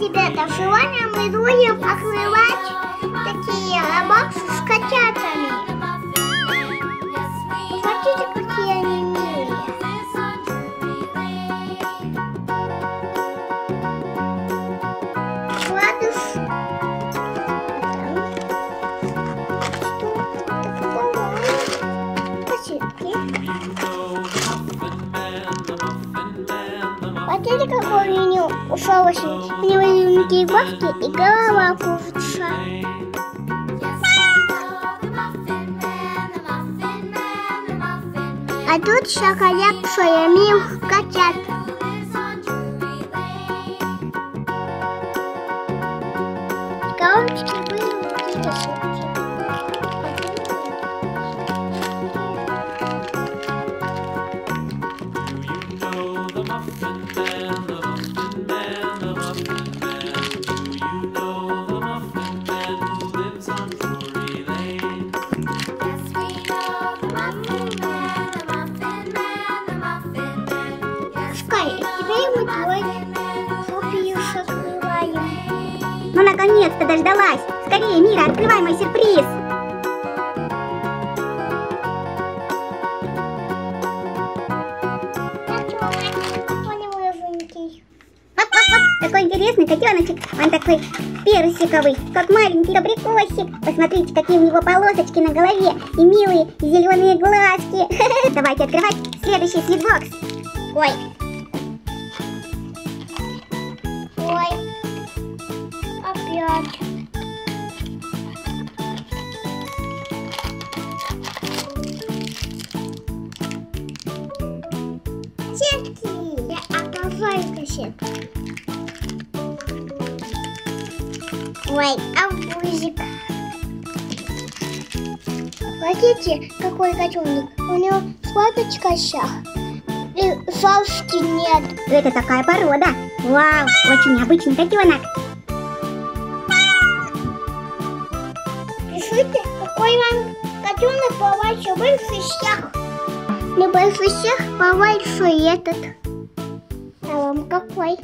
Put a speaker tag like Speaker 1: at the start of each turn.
Speaker 1: ребята, сегодня мы будем открывать такие боксы с котятами. Смотрите, какие они милые. Гладыш. Смотрите, какой у него ушелочный. У него маленькие бабки и голова кружится. А тут шоколад, соя, котят. Коробочки были какие-то сутки. Теперь мы твой сюрприз открываем.
Speaker 2: Ну, наконец-то дождалась. Скорее, Мира, открывай мой сюрприз. Какой интересный котеночек. Он такой персиковый, как маленький абрикосик. Посмотрите, какие у него полосочки на голове и милые зеленые глазки. Давайте открывать следующий свитбокс.
Speaker 1: Ой. Ой. Опять. Сетки. Я обожаю кассеты. Ой, арбузик. Смотрите, какой котенок. У него складочка сейчас. И шерсти нет.
Speaker 2: Это такая порода. Вау, очень необычный котенок.
Speaker 1: Пишите, какой вам котенок побольше, больше всех. Не больше всех, побольше этот. А вам какой?